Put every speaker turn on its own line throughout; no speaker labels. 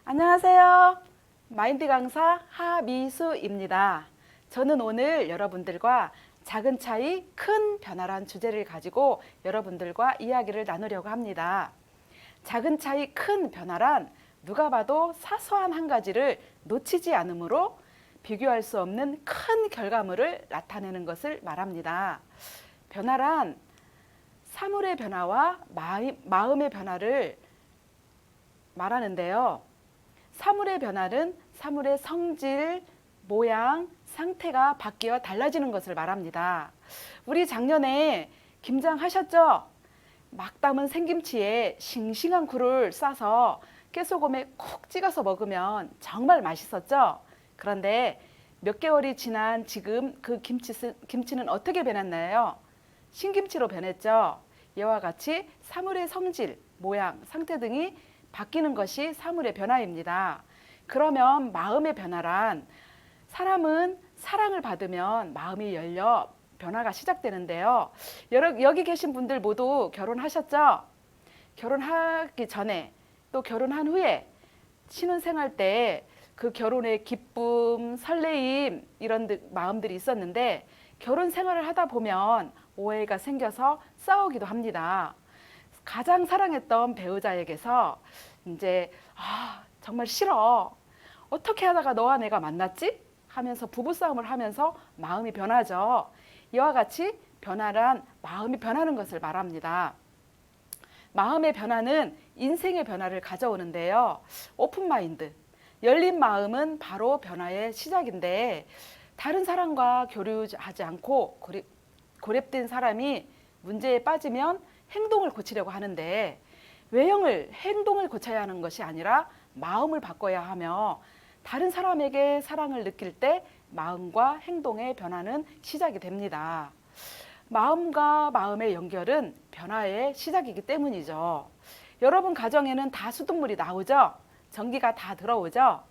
안녕하세요. 마인드 강사 하미수입니다. 저는 오늘 여러분들과 작은 차이 큰 변화란 주제를 가지고 여러분들과 이야기를 나누려고 합니다. 작은 차이 큰 변화란 누가 봐도 사소한 한 가지를 놓치지 않으므로 비교할 수 없는 큰 결과물을 나타내는 것을 말합니다. 변화란 사물의 변화와 마음의 변화를 말하는데요. 사물의 변화는 사물의 성질, 모양, 상태가 바뀌어 달라지는 것을 말합니다. 우리 작년에 김장하셨죠? 막 담은 생김치에 싱싱한 굴을 싸서 깨소금에 콕 찍어서 먹으면 정말 맛있었죠? 그런데 몇 개월이 지난 지금 그 김치는 어떻게 변했나요? 신김치로 변했죠? 이와 같이 사물의 성질, 모양, 상태 등이 바뀌는 것이 사물의 변화입니다. 그러면 마음의 변화란 사람은 사랑을 받으면 마음이 열려 변화가 시작되는데요. 여기 계신 분들 모두 결혼하셨죠? 결혼하기 전에 또 결혼한 후에 신혼생활 때 그 결혼의 기쁨, 설레임 이런 마음들이 있었는데 결혼 생활을 하다 보면 오해가 생겨서 싸우기도 합니다. 가장 사랑했던 배우자에게서 이제 정말 싫어. 어떻게 하다가 너와 내가 만났지? 하면서 부부싸움을 하면서 마음이 변하죠. 이와 같이 변화란 마음이 변하는 것을 말합니다. 마음의 변화는 인생의 변화를 가져오는데요. 오픈마인드, 열린 마음은 바로 변화의 시작인데 다른 사람과 교류하지 않고 고립된 사람이 문제에 빠지면 행동을 고치려고 하는데 행동을 고쳐야 하는 것이 아니라 마음을 바꿔야 하며 다른 사람에게 사랑을 느낄 때 마음과 행동의 변화는 시작이 됩니다. 마음과 마음의 연결은 변화의 시작이기 때문이죠. 여러분 가정에는 다 수돗물이 나오죠? 전기가 다 들어오죠?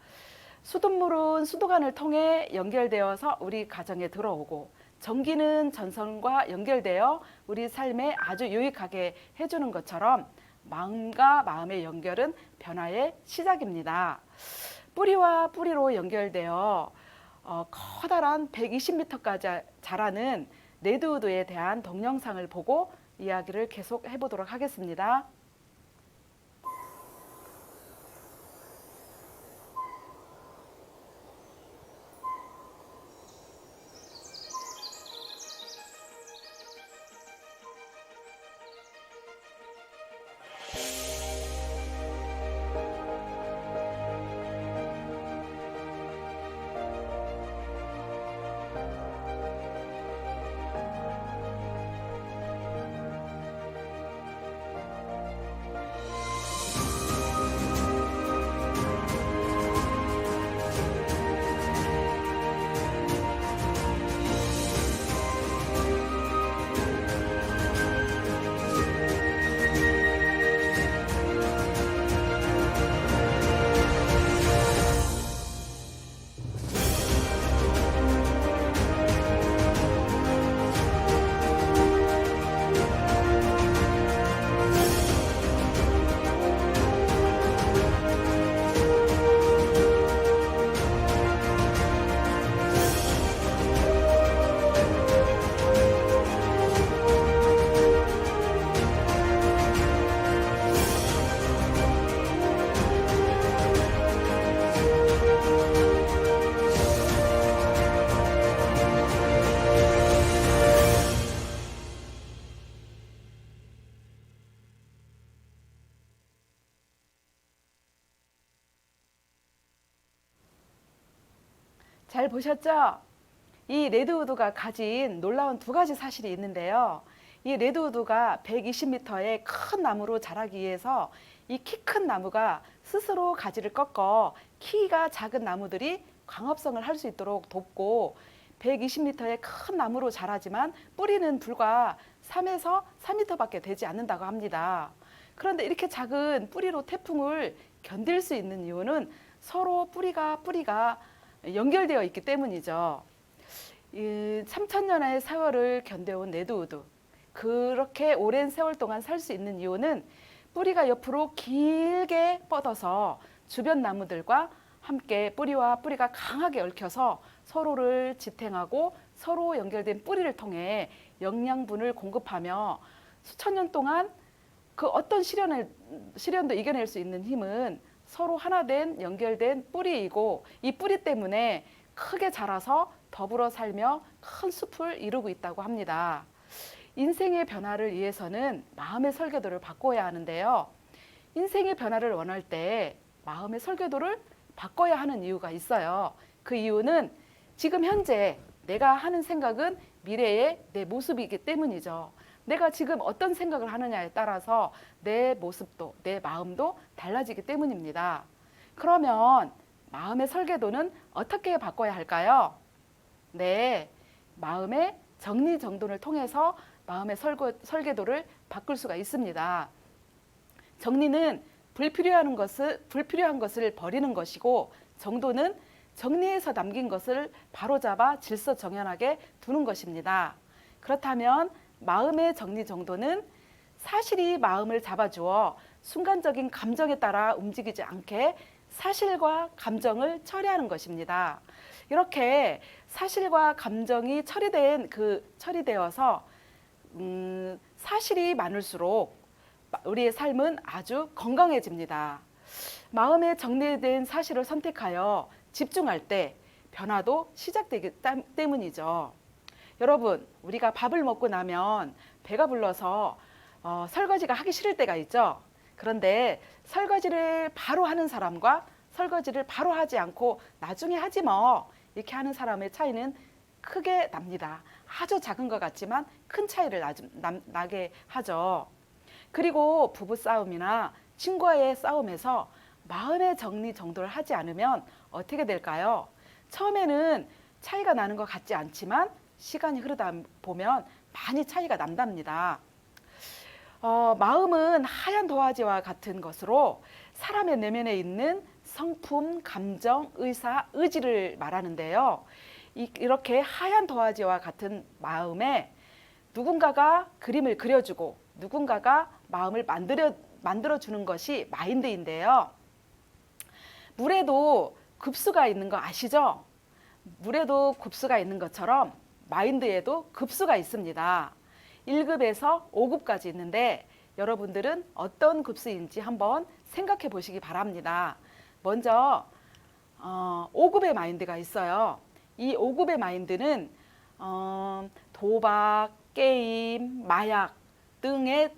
수돗물은 수도관을 통해 연결되어서 우리 가정에 들어오고 전기는 전선과 연결되어 우리 삶에 아주 유익하게 해주는 것처럼 마음과 마음의 연결은 변화의 시작입니다. 뿌리와 뿌리로 연결되어 커다란 120m까지 자라는 레드우드에 대한 동영상을 보고 이야기를 계속 해보도록 하겠습니다. 잘 보셨죠? 이 레드우드가 가진 놀라운 두 가지 사실이 있는데요. 이 레드우드가 120m의 큰 나무로 자라기 위해서 이 키 큰 나무가 스스로 가지를 꺾어 키가 작은 나무들이 광합성을 할 수 있도록 돕고 120m의 큰 나무로 자라지만 뿌리는 불과 3에서 4m밖에 되지 않는다고 합니다. 그런데 이렇게 작은 뿌리로 태풍을 견딜 수 있는 이유는 서로 뿌리가 연결되어 있기 때문이죠. 3000년의 세월을 견뎌온 레드우드, 그렇게 오랜 세월 동안 살 수 있는 이유는 뿌리가 옆으로 길게 뻗어서 주변 나무들과 함께 뿌리와 뿌리가 강하게 얽혀서 서로를 지탱하고 서로 연결된 뿌리를 통해 영양분을 공급하며 수천 년 동안 그 어떤 시련도 이겨낼 수 있는 힘은 서로 하나 된 연결된 뿌리이고, 이 뿌리 때문에 크게 자라서 더불어 살며 큰 숲을 이루고 있다고 합니다. 인생의 변화를 위해서는 마음의 설계도를 바꿔야 하는데요. 인생의 변화를 원할 때 마음의 설계도를 바꿔야 하는 이유가 있어요. 그 이유는 지금 현재 내가 하는 생각은 미래의 내 모습이기 때문이죠. 내가 지금 어떤 생각을 하느냐에 따라서 내 모습도 내 마음도 달라지기 때문입니다. 그러면 마음의 설계도는 어떻게 바꿔야 할까요? 네, 마음의 정리정돈을 통해서 마음의 설계도를 바꿀 수가 있습니다. 정리는 불필요한 것을 버리는 것이고, 정돈은 정리해서 남긴 것을 바로잡아 질서정연하게 두는 것입니다. 그렇다면 마음의 정리정돈은 사실이 마음을 잡아주어 순간적인 감정에 따라 움직이지 않게 사실과 감정을 처리하는 것입니다. 이렇게 사실과 감정이 처리되어서 사실이 많을수록 우리의 삶은 아주 건강해집니다. 마음에 정리된 사실을 선택하여 집중할 때 변화도 시작되기 때문이죠. 여러분, 우리가 밥을 먹고 나면 배가 불러서 설거지가 하기 싫을 때가 있죠. 그런데 설거지를 바로 하는 사람과 설거지를 바로 하지 않고 나중에 하지 뭐 이렇게 하는 사람의 차이는 크게 납니다. 아주 작은 것 같지만 큰 차이를 나게 하죠. 그리고 부부싸움이나 친구와의 싸움에서 마음의 정리정돈을 하지 않으면 어떻게 될까요? 처음에는 차이가 나는 것 같지 않지만 시간이 흐르다 보면 많이 차이가 난답니다. 마음은 하얀 도화지와 같은 것으로 사람의 내면에 있는 성품, 감정, 의사, 의지를 말하는데요. 이렇게 하얀 도화지와 같은 마음에 누군가가 그림을 그려주고 누군가가 마음을 만들어주는 것이 마인드인데요. 물에도 급수가 있는 거 아시죠? 물에도 급수가 있는 것처럼 마인드에도 급수가 있습니다. 1급에서 5급까지 있는데 여러분들은 어떤 급수인지 한번 생각해 보시기 바랍니다. 먼저 5급의 마인드가 있어요. 이 5급의 마인드는 도박, 게임, 마약 등에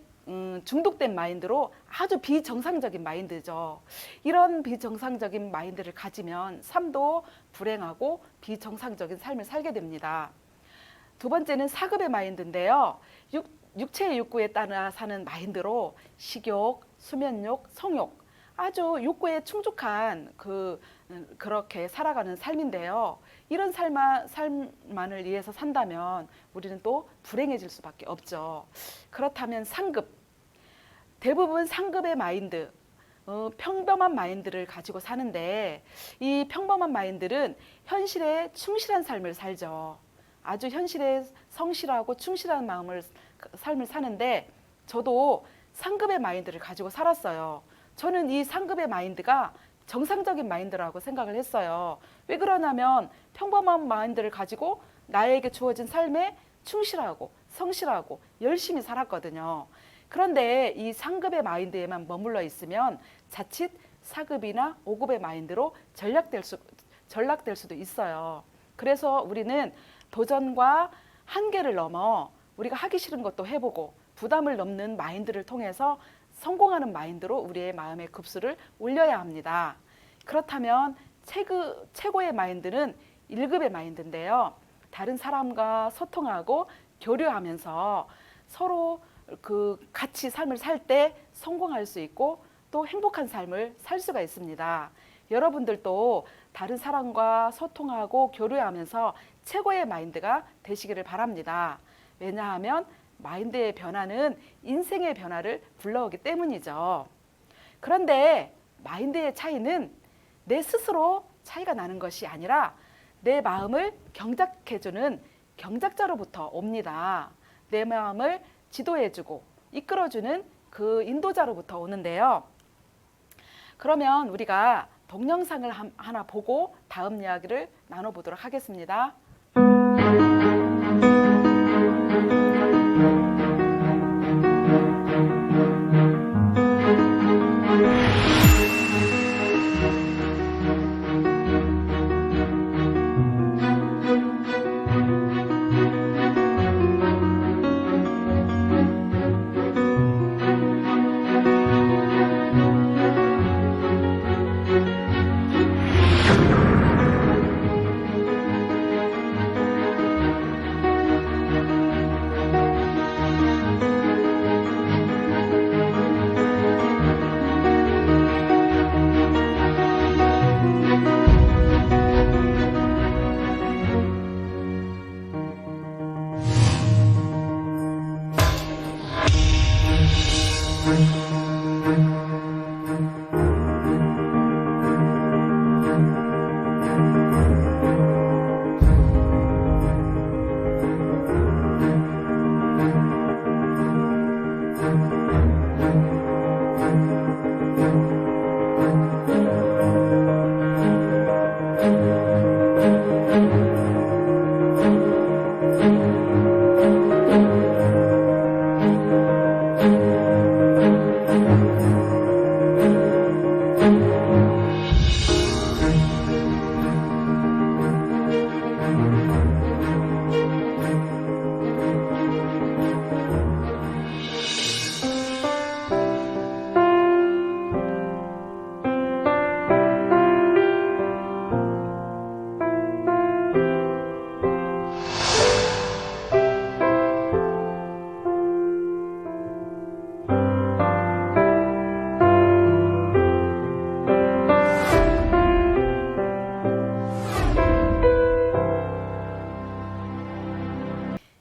중독된 마인드로 아주 비정상적인 마인드죠. 이런 비정상적인 마인드를 가지면 삶도 불행하고 비정상적인 삶을 살게 됩니다. 두 번째는 4급의 마인드인데요. 육체의 욕구에 따라 사는 마인드로 식욕, 수면욕, 성욕, 아주 욕구에 충족한 그렇게 살아가는 삶인데요. 이런 삶만을 위해서 산다면 우리는 또 불행해질 수밖에 없죠. 그렇다면 상급, 대부분 상급의 마인드, 평범한 마인드를 가지고 사는데 이 평범한 마인드는 현실에 충실한 삶을 살죠. 아주 현실에 성실하고 충실한 삶을 사는데 저도 상급의 마인드를 가지고 살았어요. 저는 이 상급의 마인드가 정상적인 마인드라고 생각을 했어요. 왜 그러냐면 평범한 마인드를 가지고 나에게 주어진 삶에 충실하고 성실하고 열심히 살았거든요. 그런데 이 상급의 마인드에만 머물러 있으면 자칫 4급이나 5급의 마인드로 전락될 수도 있어요. 그래서 우리는 도전과 한계를 넘어 우리가 하기 싫은 것도 해보고 부담을 넘는 마인드를 통해서 성공하는 마인드로 우리의 마음의 급수를 올려야 합니다. 그렇다면 최고의 마인드는 1급의 마인드인데요. 다른 사람과 소통하고 교류하면서 서로 같이 삶을 살 때 성공할 수 있고 또 행복한 삶을 살 수가 있습니다. 여러분들도 다른 사람과 소통하고 교류하면서 최고의 마인드가 되시기를 바랍니다. 왜냐하면 마인드의 변화는 인생의 변화를 불러오기 때문이죠. 그런데 마인드의 차이는 내 스스로 차이가 나는 것이 아니라 내 마음을 경작해주는 경작자로부터 옵니다. 내 마음을 지도해주고 이끌어주는 그 인도자로부터 오는데요. 그러면 우리가 동영상을 하나 보고 다음 이야기를 나눠보도록 하겠습니다.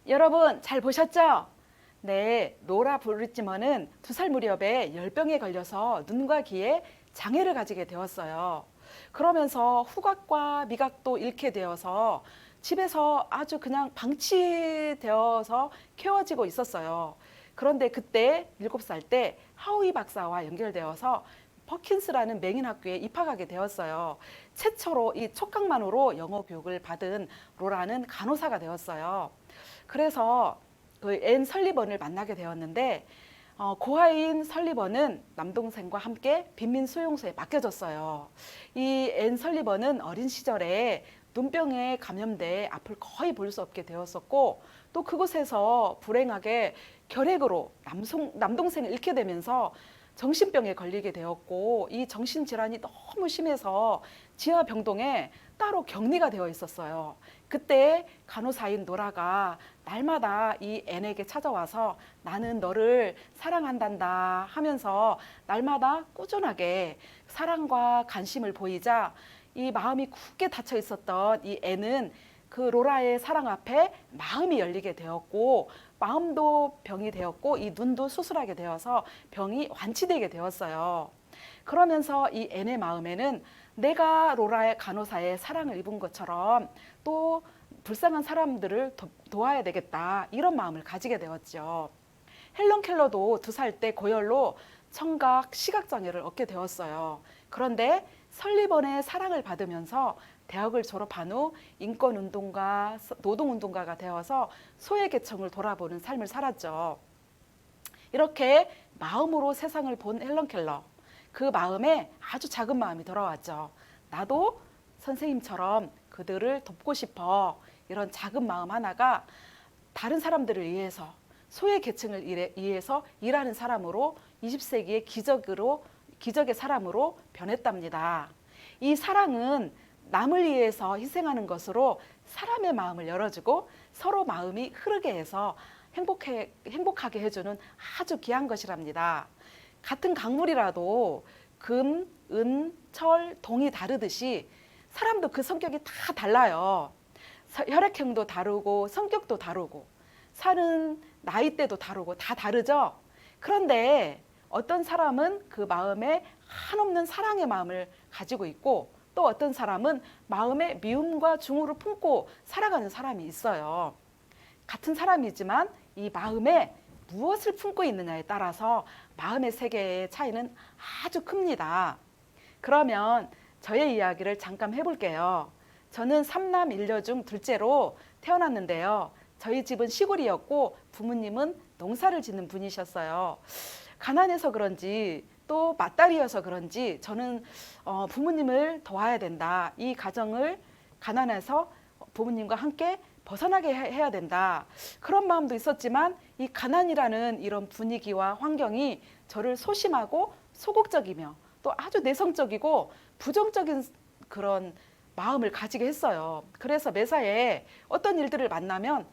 여러분 잘 보셨죠? 네, 노라 브리지먼은 2살 무렵에 열병에 걸려서 눈과 귀에 장애를 가지게 되었어요. 그러면서 후각과 미각도 잃게 되어서 집에서 아주 그냥 방치되어서 키워지고 있었어요. 그런데 그때 7살 때 하우이 박사와 연결되어서 퍼킨스라는 맹인학교에 입학하게 되었어요. 최초로 이 촉각만으로 영어 교육을 받은 로라는 간호사가 되었어요. 그래서 그 앤 설리번을 만나게 되었는데 고아인 설리번은 남동생과 함께 빈민 수용소에 맡겨졌어요. 이 앤 설리번은 어린 시절에 눈병에 감염돼 앞을 거의 볼 수 없게 되었었고 또 그곳에서 불행하게 결핵으로 남동생을 잃게 되면서 정신병에 걸리게 되었고 이 정신질환이 너무 심해서 지하병동에 따로 격리가 되어 있었어요. 그때 간호사인 노라가 날마다 이 앤에게 찾아와서 나는 너를 사랑한단다 하면서 날마다 꾸준하게 사랑과 관심을 보이자 이 마음이 굳게 닫혀 있었던 이 앤은 그 로라의 사랑 앞에 마음이 열리게 되었고 마음도 병이 되었고 이 눈도 수술하게 되어서 병이 완치되게 되었어요. 그러면서 이 앤의 마음에는 내가 로라의 간호사의 사랑을 입은 것처럼 또 불쌍한 사람들을 도와야 되겠다 이런 마음을 가지게 되었죠. 헬런 켈러도 2살 때 고열로 청각 시각장애를 얻게 되었어요. 그런데 설리번의 사랑을 받으면서 대학을 졸업한 후 인권운동가, 노동운동가가 되어서 소외계층을 돌아보는 삶을 살았죠. 이렇게 마음으로 세상을 본 헬런 켈러, 그 마음에 아주 작은 마음이 돌아왔죠. 나도 선생님처럼 그들을 돕고 싶어. 이런 작은 마음 하나가 다른 사람들을 위해서 소외계층을 위해서 일하는 사람으로 20세기의 기적의 사람으로 변했답니다. 이 사랑은 남을 위해서 희생하는 것으로 사람의 마음을 열어주고 서로 마음이 흐르게 해서 행복하게 해주는 아주 귀한 것이랍니다. 같은 강물이라도 금, 은, 철, 동이 다르듯이 사람도 그 성격이 다 달라요. 혈액형도 다르고 성격도 다르고 사는 나이대도 다르고 다 다르죠. 그런데 어떤 사람은 그 마음에 한없는 사랑의 마음을 가지고 있고 또 어떤 사람은 마음에 미움과 중후를 품고 살아가는 사람이 있어요. 같은 사람이지만 이 마음에 무엇을 품고 있느냐에 따라서 마음의 세계의 차이는 아주 큽니다. 그러면 저의 이야기를 잠깐 해볼게요. 저는 3남 1녀 중 둘째로 태어났는데요. 저희 집은 시골이었고 부모님은 농사를 짓는 분이셨어요. 가난해서 그런지 또 맞다리여서 그런지 저는 부모님을 도와야 된다. 이 가정을 가난해서 부모님과 함께 벗어나게 해야 된다. 그런 마음도 있었지만 이 가난이라는 이런 분위기와 환경이 저를 소심하고 소극적이며 또 아주 내성적이고 부정적인 그런 마음을 가지게 했어요. 그래서 매사에 어떤 일들을 만나면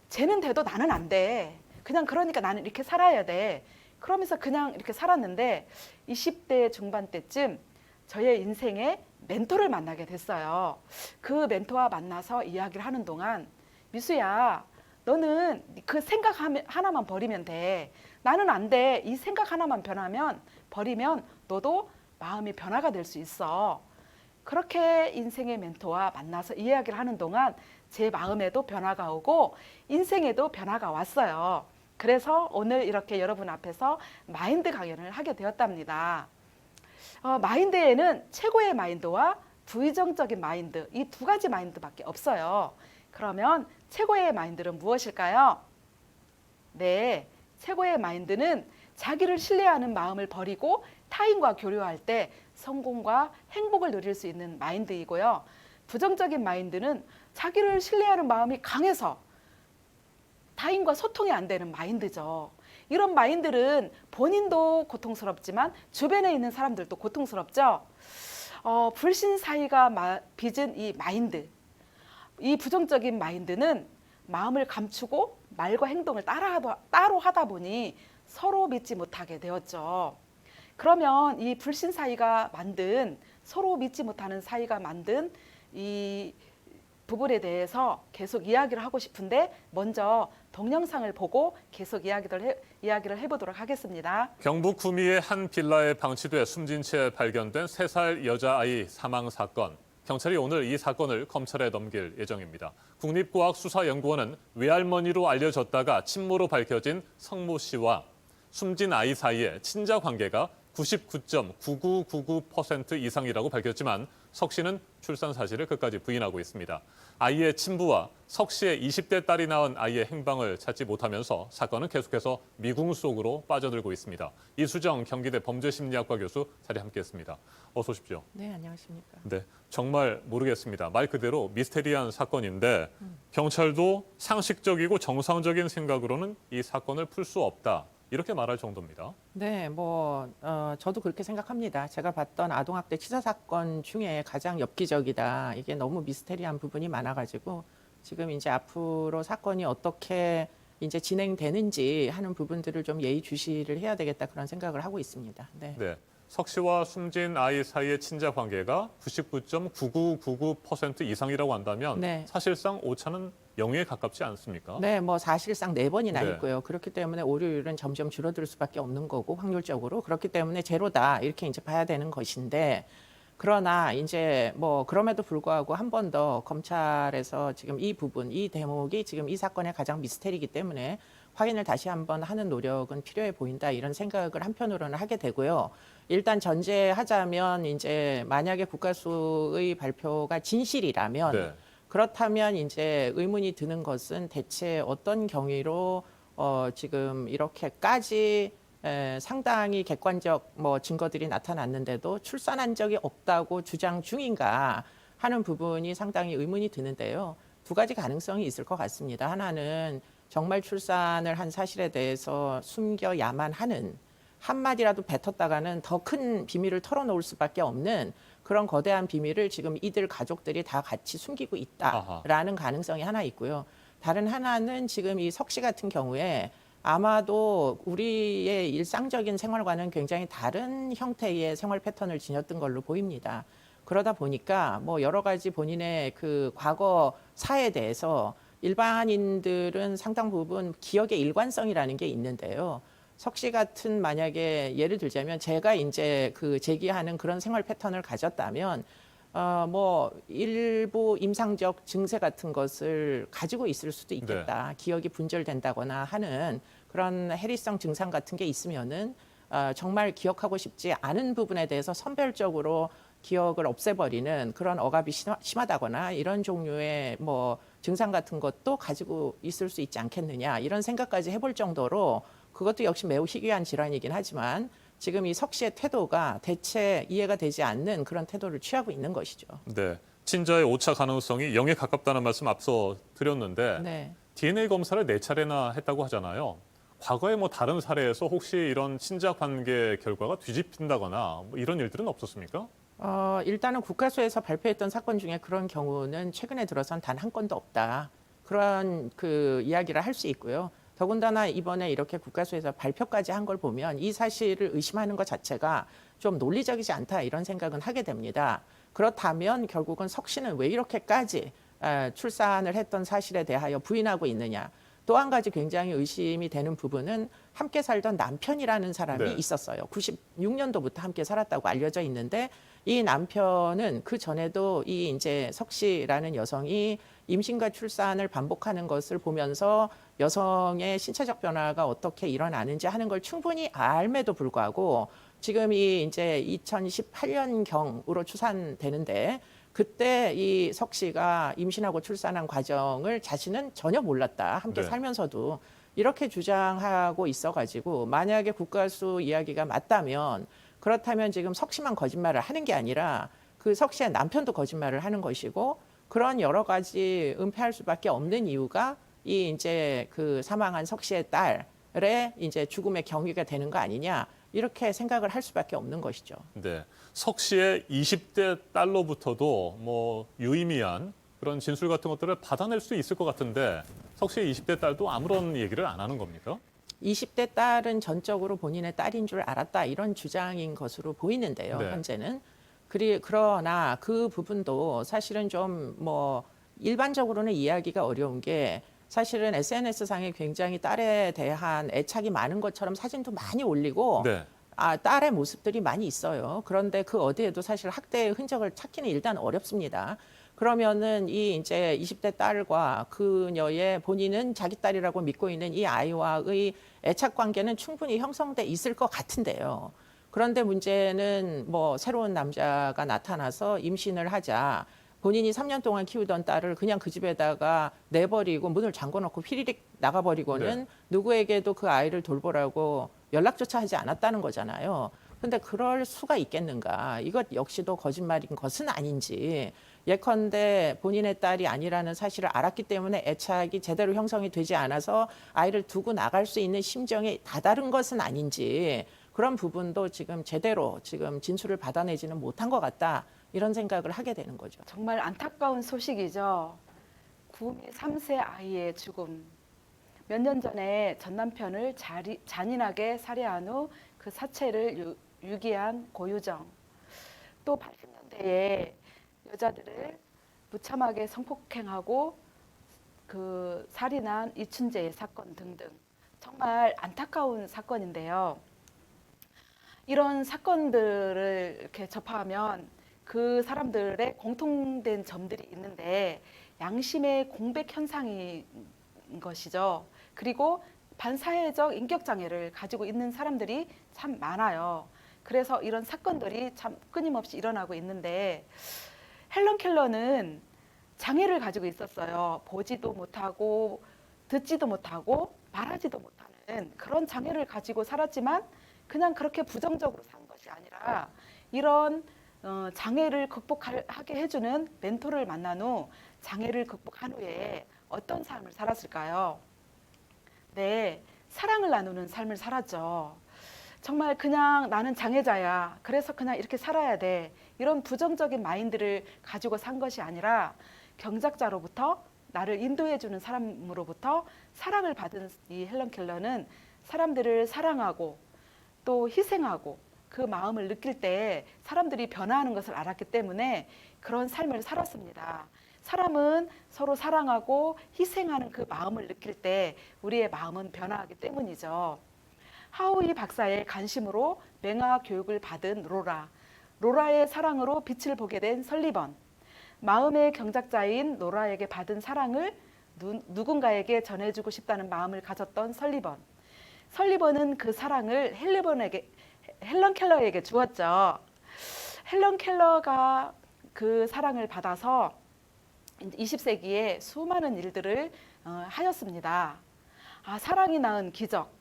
쟤는 돼도 나는 안 돼. 그냥 그러니까 나는 이렇게 살아야 돼. 그러면서 그냥 이렇게 살았는데 20대 중반 때쯤 저의 인생에 멘토를 만나게 됐어요. 그 멘토와 만나서 이야기를 하는 동안 미수야, 너는 그 생각 하나만 버리면 돼. 나는 안 돼. 이 생각 하나만 버리면 너도 마음이 변화가 될 수 있어. 그렇게 인생의 멘토와 만나서 이야기를 하는 동안 제 마음에도 변화가 오고 인생에도 변화가 왔어요. 그래서 오늘 이렇게 여러분 앞에서 마인드 강연을 하게 되었답니다. 마인드에는 최고의 마인드와 부의정적인 마인드, 이 두 가지 마인드밖에 없어요. 그러면 최고의 마인드는 무엇일까요? 네, 최고의 마인드는 자기를 신뢰하는 마음을 버리고 타인과 교류할 때 성공과 행복을 누릴 수 있는 마인드이고요. 부정적인 마인드는 자기를 신뢰하는 마음이 강해서 타인과 소통이 안 되는 마인드죠. 이런 마인드는 본인도 고통스럽지만 주변에 있는 사람들도 고통스럽죠. 불신 사이가 빚은 이 마인드, 이 부정적인 마인드는 마음을 감추고 말과 행동을 따로 하다 보니 서로 믿지 못하게 되었죠. 그러면 이 불신 사이가 만든, 서로 믿지 못하는 사이가 만든 이 부분에 대해서 계속 이야기를 하고 싶은데 먼저 동영상을 보고 계속 이야기를 해보도록 하겠습니다.
경북 구미의 한 빌라에 방치돼 숨진 채 발견된 3살 여자아이 사망 사건. 경찰이 오늘 이 사건을 검찰에 넘길 예정입니다. 국립과학수사연구원은 외할머니로 알려졌다가 친모로 밝혀진 성모 씨와 숨진 아이 사이의 친자 관계가 99.9999% 이상이라고 밝혔지만 석 씨는 출산 사실을 끝까지 부인하고 있습니다. 아이의 친부와 석 씨의 20대 딸이 낳은 아이의 행방을 찾지 못하면서 사건은 계속해서 미궁 속으로 빠져들고 있습니다. 이수정 경기대 범죄심리학과 교수 자리에 함께했습니다. 어서 오십시오.
네, 안녕하십니까.
네, 정말 모르겠습니다. 말 그대로 미스테리한 사건인데 경찰도 상식적이고 정상적인 생각으로는 이 사건을 풀 수 없다. 이렇게 말할 정도입니다.
네, 저도 그렇게 생각합니다. 제가 봤던 아동학대 치사 사건 중에 가장 엽기적이다. 이게 너무 미스테리한 부분이 많아가지고 지금 이제 앞으로 사건이 어떻게 이제 진행되는지 하는 부분들을 좀 예의주시를 해야 되겠다 그런 생각을 하고 있습니다. 네.
네, 석 씨와 숨진 아이 사이의 친자 관계가 99.9999% 이상이라고 한다면
네.
사실상 오차는 0에 가깝지 않습니까?
네, 사실상 4번이나
네.
있고요. 그렇기 때문에 오류율은 점점 줄어들 수밖에 없는 거고 확률적으로 그렇기 때문에 제로다 이렇게 이제 봐야 되는 것인데 그러나 이제 그럼에도 불구하고 한 번 더 검찰에서 지금 이 부분, 이 대목이 지금 이 사건의 가장 미스테리이기 때문에 확인을 다시 한번 하는 노력은 필요해 보인다 이런 생각을 한편으로는 하게 되고요. 일단 전제하자면 이제 만약에 국가수의 발표가 진실이라면
네.
그렇다면 이제 의문이 드는 것은 대체 어떤 경위로 지금 이렇게까지 상당히 객관적 증거들이 나타났는데도 출산한 적이 없다고 주장 중인가 하는 부분이 상당히 의문이 드는데요. 두 가지 가능성이 있을 것 같습니다. 하나는 정말 출산을 한 사실에 대해서 숨겨야만 하는 한마디라도 뱉었다가는 더 큰 비밀을 털어놓을 수밖에 없는 그런 거대한 비밀을 지금 이들 가족들이 다 같이 숨기고 있다라는 가능성이 하나 있고요. 다른 하나는 지금 이 석 씨 같은 경우에 아마도 우리의 일상적인 생활과는 굉장히 다른 형태의 생활 패턴을 지녔던 걸로 보입니다. 그러다 보니까 여러 가지 본인의 그 과거 사에 대해서 일반인들은 상당 부분 기억의 일관성이라는 게 있는데요. 석 씨 같은 만약에 예를 들자면 제가 이제 제기하는 그런 생활 패턴을 가졌다면 일부 임상적 증세 같은 것을 가지고 있을 수도 있겠다. 네. 기억이 분절된다거나 하는 그런 해리성 증상 같은 게 있으면은 정말 기억하고 싶지 않은 부분에 대해서 선별적으로 기억을 없애버리는 그런 억압이 심하다거나 이런 종류의 뭐 증상 같은 것도 가지고 있을 수 있지 않겠느냐 이런 생각까지 해볼 정도로 그것도 역시 매우 희귀한 질환이긴 하지만 지금 이 석 씨의 태도가 대체 이해가 되지 않는 그런 태도를 취하고 있는 것이죠.
네. 친자의 오차 가능성이 0에 가깝다는 말씀 앞서 드렸는데
네.
DNA 검사를 4차례나 했다고 하잖아요. 과거에 뭐 다른 사례에서 혹시 이런 친자 관계 결과가 뒤집힌다거나 뭐 이런 일들은 없었습니까?
일단은 국가수에서 발표했던 사건 중에 그런 경우는 최근에 들어선 단 한 건도 없다. 그런 그 이야기를 할 수 있고요. 더군다나 이번에 이렇게 국가수에서 발표까지 한 걸 보면 이 사실을 의심하는 것 자체가 좀 논리적이지 않다 이런 생각은 하게 됩니다. 그렇다면 결국은 석 씨는 왜 이렇게까지 출산을 했던 사실에 대하여 부인하고 있느냐. 또 한 가지 굉장히 의심이 되는 부분은 함께 살던 남편이라는 사람이
네.
있었어요. 96년도부터 함께 살았다고 알려져 있는데 이 남편은 그 전에도 이 이제 석 씨라는 여성이 임신과 출산을 반복하는 것을 보면서 여성의 신체적 변화가 어떻게 일어나는지 하는 걸 충분히 알매도 불구하고 지금 이 이제 2018년경으로 추산되는데 그때 이 석 씨가 임신하고 출산한 과정을 자신은 전혀 몰랐다. 함께
네.
살면서도 이렇게 주장하고 있어가지고 만약에 국가수 이야기가 맞다면 그렇다면 지금 석 씨만 거짓말을 하는 게 아니라 그 석 씨의 남편도 거짓말을 하는 것이고 그런 여러 가지 은폐할 수밖에 없는 이유가 이 이제 그 사망한 석 씨의 딸의 이제 죽음의 경위가 되는 거 아니냐 이렇게 생각을 할 수밖에 없는 것이죠.
네. 석 씨의 20대 딸로부터도 뭐 유의미한 그런 진술 같은 것들을 받아낼 수 있을 것 같은데 석 씨의 20대 딸도 아무런 얘기를 안 하는 겁니까?
20대 딸은 전적으로 본인의 딸인 줄 알았다 이런 주장인 것으로 보이는데요.
네.
현재는 그러나 그 부분도 사실은 좀 뭐 일반적으로는 이해하기가 어려운 게 사실은 SNS 상에 굉장히 딸에 대한 애착이 많은 것처럼 사진도 많이 올리고
네.
딸의 모습들이 많이 있어요. 그런데 그 어디에도 사실 학대의 흔적을 찾기는 일단 어렵습니다. 그러면은 이 이제 20대 딸과 그녀의 본인은 자기 딸이라고 믿고 있는 이 아이와의 애착 관계는 충분히 형성돼 있을 것 같은데요. 그런데 문제는 뭐 새로운 남자가 나타나서 임신을 하자 본인이 3년 동안 키우던 딸을 그냥 그 집에다가 내버리고 문을 잠궈놓고 휘리릭 나가버리고는
네.
누구에게도 그 아이를 돌보라고 연락조차 하지 않았다는 거잖아요. 근데 그럴 수가 있겠는가? 이것 역시도 거짓말인 것은 아닌지 예컨대 본인의 딸이 아니라는 사실을 알았기 때문에 애착이 제대로 형성이 되지 않아서 아이를 두고 나갈 수 있는 심정이 다다른 것은 아닌지 그런 부분도 지금 제대로 지금 진술을 받아내지는 못한 것 같다. 이런 생각을 하게 되는 거죠.
정말 안타까운 소식이죠. 구미 3세 아이의 죽음. 몇 년 전에 전 남편을 잔인하게 살해한 후 그 사체를 유기한 고유정. 또 80년대에 여자들을 무참하게 성폭행하고 그 살인한 이춘재의 사건 등등. 정말 안타까운 사건인데요. 이런 사건들을 이렇게 접하면 그 사람들의 공통된 점들이 있는데 양심의 공백 현상인 것이죠. 그리고 반사회적 인격 장애를 가지고 있는 사람들이 참 많아요. 그래서 이런 사건들이 참 끊임없이 일어나고 있는데 헬런 켈러는 장애를 가지고 있었어요. 보지도 못하고 듣지도 못하고 말하지도 못하는 그런 장애를 가지고 살았지만 그냥 그렇게 부정적으로 산 것이 아니라 이런 장애를 극복하게 해주는 멘토를 만난 후 장애를 극복한 후에 어떤 삶을 살았을까요? 네, 사랑을 나누는 삶을 살았죠. 정말 그냥 나는 장애자야. 그래서 그냥 이렇게 살아야 돼. 이런 부정적인 마인드를 가지고 산 것이 아니라 경작자로부터 나를 인도해주는 사람으로부터 사랑을 받은 이 헬런 켈러는 사람들을 사랑하고 또 희생하고 그 마음을 느낄 때 사람들이 변화하는 것을 알았기 때문에 그런 삶을 살았습니다. 사람은 서로 사랑하고 희생하는 그 마음을 느낄 때 우리의 마음은 변화하기 때문이죠. 하우이 박사의 간심으로 맹아 교육을 받은 로라의 사랑으로 빛을 보게 된 설리번, 마음의 경작자인 로라에게 받은 사랑을 누군가에게 전해주고 싶다는 마음을 가졌던 설리번은 그 사랑을 헬런 켈러에게 주었죠. 헬런 켈러가 그 사랑을 받아서 20세기에 수많은 일들을 하였습니다. 사랑이 낳은 기적.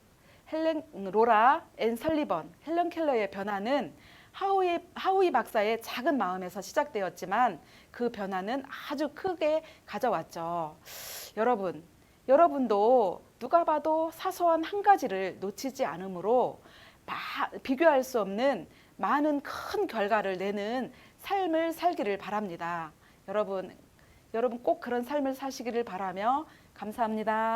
로라 앤 설리번, 헬런 켈러의 변화는 하우이 박사의 작은 마음에서 시작되었지만 그 변화는 아주 크게 가져왔죠. 여러분도 누가 봐도 사소한 한 가지를 놓치지 않으므로 비교할 수 없는 많은 큰 결과를 내는 삶을 살기를 바랍니다. 여러분 꼭 그런 삶을 사시기를 바라며 감사합니다.